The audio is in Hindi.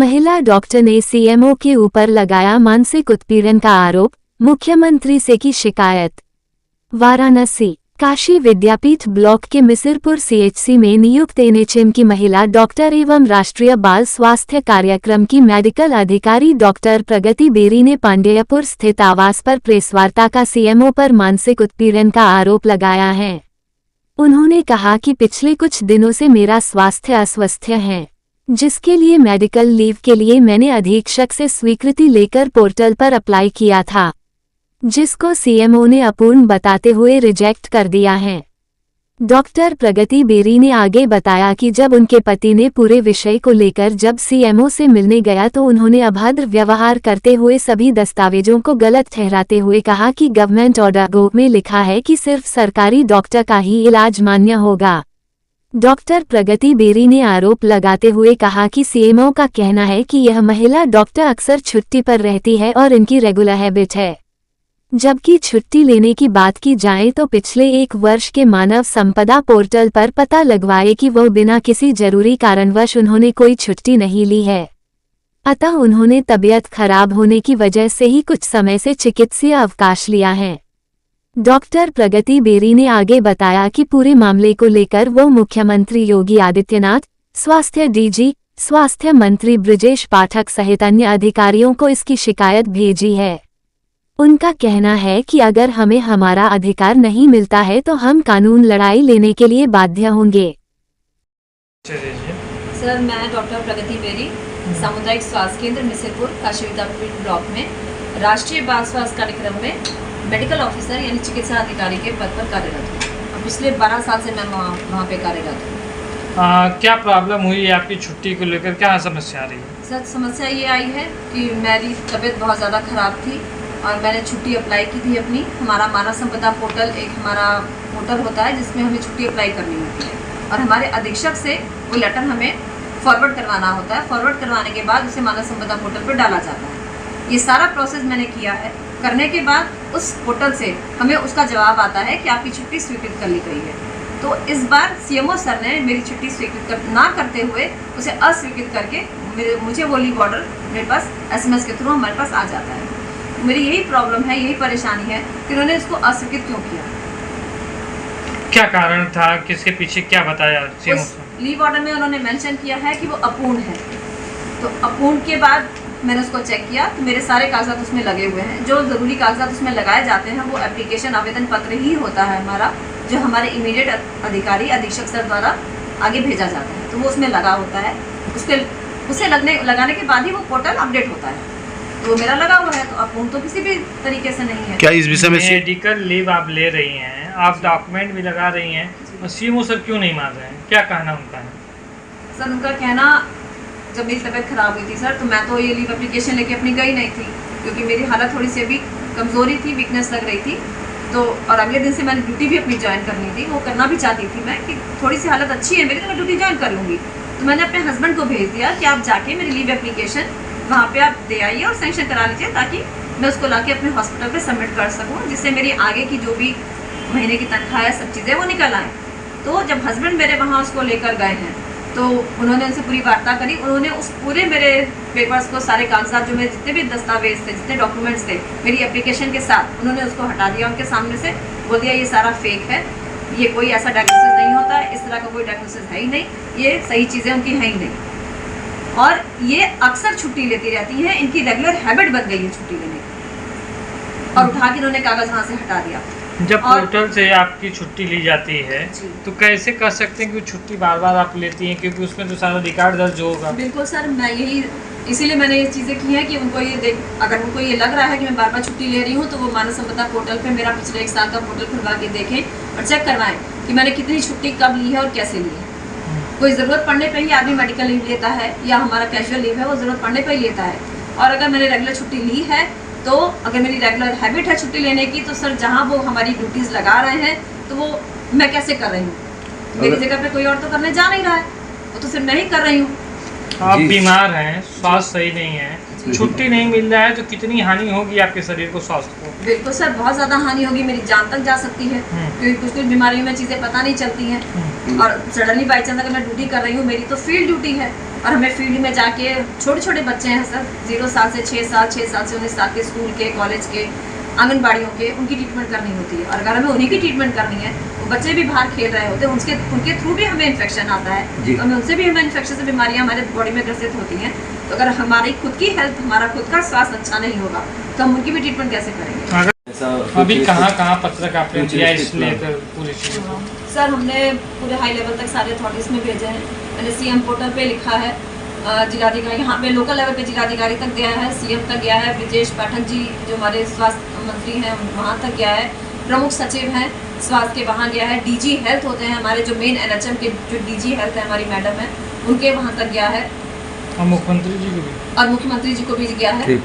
महिला डॉक्टर ने सीएमओ के ऊपर लगाया मानसिक उत्पीड़न का आरोप, मुख्यमंत्री से की शिकायत। वाराणसी काशी विद्यापीठ ब्लॉक के मिसिरपुर सीएचसी में नियुक्त एनएचएम की महिला डॉक्टर एवं राष्ट्रीय बाल स्वास्थ्य कार्यक्रम की मेडिकल अधिकारी डॉक्टर प्रगति बेरी ने पांडेयपुर स्थित आवास पर प्रेसवार्ता का सीएमओ पर मानसिक उत्पीड़न का आरोप लगाया है। उन्होंने कहा कि पिछले कुछ दिनों से मेरा स्वास्थ्य अस्वस्थ है, जिसके लिए मेडिकल लीव के लिए मैंने अधीक्षक से स्वीकृति लेकर पोर्टल पर अप्लाई किया था, जिसको सीएमओ ने अपूर्ण बताते हुए रिजेक्ट कर दिया है। डॉक्टर प्रगति बेरी ने आगे बताया कि जब उनके पति ने पूरे विषय को लेकर जब सीएमओ से मिलने गया तो उन्होंने अभद्र व्यवहार करते हुए सभी दस्तावेजों को गलत ठहराते हुए कहा कि गवर्नमेंट ऑर्डर में लिखा है कि सिर्फ सरकारी डॉक्टर का ही इलाज मान्य होगा। डॉक्टर प्रगति बेरी ने आरोप लगाते हुए कहा कि सीएमओ का कहना है कि यह महिला डॉक्टर अक्सर छुट्टी पर रहती है और इनकी रेगुलर हैबिट है, जबकि छुट्टी लेने की बात की जाए तो पिछले 1 वर्ष के मानव संपदा पोर्टल पर पता लगवाए कि वो बिना किसी जरूरी कारणवश उन्होंने कोई छुट्टी नहीं ली है। अतः उन्होंने तबीयत खराब होने की वजह से ही कुछ समय से चिकित्सीय अवकाश लिया है। डॉक्टर प्रगति बेरी ने आगे बताया कि पूरे मामले को लेकर वो मुख्यमंत्री योगी आदित्यनाथ, स्वास्थ्य डीजी, स्वास्थ्य मंत्री ब्रजेश पाठक सहित अन्य अधिकारियों को इसकी शिकायत भेजी है। उनका कहना है कि अगर हमें हमारा अधिकार नहीं मिलता है तो हम कानून लड़ाई लेने के लिए बाध्य होंगे। सर, मैं डॉक्टर प्रगति बेरी, सामुदायिक स्वास्थ्य केंद्र मिसिरपुर काशी विद्यापीठ ब्लॉक में राष्ट्रीय बाल स्वास्थ्य कार्यक्रम में मेडिकल ऑफिसर यानी चिकित्सा अधिकारी के पद पर कार्यरत हूँ। और पिछले 12 साल से मैं वहाँ पे कार्यरत हूँ। क्या प्रॉब्लम हुई है आपकी छुट्टी को लेकर, क्या समस्या आ रही है? सर, समस्या ये आई है कि मेरी तबीयत बहुत ज़्यादा ख़राब थी और मैंने छुट्टी अप्लाई की थी अपनी। हमारा मानव संपदा पोर्टल एक हमारा पोर्टल होता है जिसमें हमें छुट्टी अप्लाई करनी होती है और हमारे अधीक्षक से वो लेटर हमें फॉरवर्ड करवाना होता है। फॉरवर्ड करवाने के बाद उसे मानव संपदा पोर्टल पर डाला जाता है। ये सारा प्रोसेस मैंने किया है। करने के बाद उस पोर्टल से हमें उसका जवाब आता है कि आपकी छुट्टी स्वीकृत कर ली गई है। तो इस बार सीएमओ सर ने मेरी छुट्टी स्वीकृत ना करते हुए उसे अस्वीकृत करके मुझे वो लीव ऑर्डर मेरे पास एसएमएस के थ्रू हमारे पास आ जाता है। मेरी यही प्रॉब्लम है, यही परेशानी है कि उन्होंने इसको अस्वीकृत क्यों किया। क्या कारण था, किसके पीछे, क्या बताया सीएमओ? लीव ऑर्डर में उन्होंने मेंशन किया है कि वो अपूर्ण है। तो अपूर्ण के बाद मैंने उसको चेक किया तो मेरे सारे कागजात उसमें लगे हुए हैं। जो ज़रूरी कागजात उसमें लगाए जाते हैं वो एप्लीकेशन आवेदन पत्र ही होता है हमारा, जो हमारे इमीडिएट अधिकारी अधीक्षक सर द्वारा आगे भेजा जाता है। तो वो उसमें लगा होता है। उसे लगाने के बाद ही वो पोर्टल अपडेट होता है। तो मेरा लगा हुआ है, तो अपूर्ण तो किसी भी तरीके से नहीं है। क्या इस विषय में मेडिकल लीव आप ले रही हैं, आप डॉक्यूमेंट भी लगा रही हैं और सीएमओ सर क्यों नहीं मान रहे हैं, क्या कहना उनका है? सर, उनका कहना, जब मेरी तबीयत ख़राब हुई थी सर, तो मैं तो ये लीव एप्लीकेशन लेके अपनी गई नहीं थी क्योंकि मेरी हालत थोड़ी सी अभी कमज़ोरी थी, वीकनेस लग रही थी। तो और अगले दिन से मैंने ड्यूटी भी अपनी ज्वाइन करनी थी। वो करना भी चाहती थी मैं कि थोड़ी सी हालत अच्छी है मेरी तो मैं ड्यूटी ज्वाइन कर लूँगी। तो मैंने अपने हस्बैंड को भेज दिया कि आप जाके मेरी लीव एप्लीकेशन वहाँ पे आप दे आइए और सैंक्शन करा लीजिए ताकि मैं उसको लाके अपने हॉस्पिटल पे सबमिट कर सकूँ, जिससे मेरी आगे की जो भी महीने की तनख्वाह है सब चीज़ें वो निकल आएँ। तो जब हस्बैंड मेरे वहाँ उसको लेकर गए हैं तो उन्होंने उनसे पूरी वार्ता करी। उन्होंने उस पूरे मेरे पेपर्स को, सारे कागजात जो मेरे जितने भी दस्तावेज थे, जितने डॉक्यूमेंट्स थे मेरी एप्लीकेशन के साथ, उन्होंने उसको हटा दिया उनके सामने से। बोल दिया ये सारा फेक है, ये कोई ऐसा डायग्नोसिस नहीं होता है, इस तरह का कोई डायग्नोसिस है ही नहीं, ये सही चीज़ें उनकी हैं ही नहीं। और ये अक्सर छुट्टी लेती रहती हैं, इनकी रेगुलर हैबिट बन गई है छुट्टी लेने की। और उठा के उन्होंने कागज़ वहाँ से हटा दिया। जब पोर्टल से आपकी छुट्टी ली जाती है तो कैसे कर सकते हैं कि छुट्टी बार बार आप लेती हैं, क्योंकि उसमें तो सारा रिकॉर्ड दर्ज होगा। बिल्कुल सर, मैं यही इसीलिए मैंने ये चीज़ें की हैं कि उनको ये अगर उनको ये लग रहा है कि मैं बार बार छुट्टी ले रही हूँ तो वो मानव संपदा पोर्टल पे मेरा पिछले 1 साल का पोर्टल खुलवा के देखें और चेक करवाएं कि मैंने कितनी छुट्टी कब ली है और कैसे ली है। कोई ज़रूरत पड़ने पर ही आदमी मेडिकल लीव लेता है या हमारा कैजुअल लीव है वो ज़रूरत पड़ने पर ही लेता है। और अगर मैंने रेगुलर छुट्टी ली है तो अगर मेरी रेगुलर हैबिट है छुट्टी लेने की तो सर जहाँ वो हमारी ड्यूटीज़ लगा रहे हैं तो वो मैं कैसे कर रही हूँ? मेरी जगह पे कोई और तो करने जा नहीं रहा है, वो तो सिर्फ मैं ही कर रही हूँ। आप जी। बीमार हैं, स्वास्थ्य सही नहीं है, छुट्टी नहीं मिल रहा है तो कितनी हानि होगी आपके शरीर को, स्वास्थ्य को? बिल्कुल सर, बहुत ज़्यादा हानि होगी, मेरी जान तक जा सकती है, क्योंकि कुछ कुछ बीमारियों में चीज़ें पता नहीं चलती हैं। और सडनली बाई चांस अगर मैं ड्यूटी कर रही हूँ, मेरी तो फील्ड ड्यूटी है, और हमें फील्ड में जाके छोटे छोटे बच्चे हैं सर, 0 साल से 6 साल, 6 साल से 19 साल के, स्कूल के, कॉलेज के, आंगनबाड़ियों के, उनकी ट्रीटमेंट करनी होती है। और अगर हमें उन्हीं की ट्रीटमेंट करनी है, वो बच्चे भी बाहर खेल रहे होते हैं, उनके थ्रू भी हमें इन्फेक्शन आता है, जी। तो हमें उनसे भी हमें इन्फेक्शन से बीमारियाँ हमारे बॉडी में ग्रसित होती हैं। तो अगर हमारी खुद की हेल्थ, हमारा खुद का स्वास्थ्य अच्छा नहीं होगा, तो हम उनकी भी ट्रीटमेंट कैसे करेंगे? अगर अभी कहाँ पत्रक आपने दिया इस लेकर पूरी चीज़ को? सर, हमने पूरे हाई लेवल तक सारे अथॉरिटीज़ में भेजे हैं। मैंने सीएम पोर्टल पे लिखा है, जिलाधिकारी यहाँ पे लोकल लेवल पे जिलाधिकारी तक गया है, सीएम तक गया है, ब्रिजेश पाठक जी जो हमारे स्वास्थ्य मंत्री हैं वहाँ तक गया है, प्रमुख सचिव हैं स्वास्थ्य के वहाँ गया है, डीजी हेल्थ होते हैं हमारे जो मेन एनएचएम के जो डीजी हेल्थ है हमारी मैडम है, उनके वहाँ तक गया है, और मुख्यमंत्री जी को भी? और मुख्यमंत्री जी को भी गया है।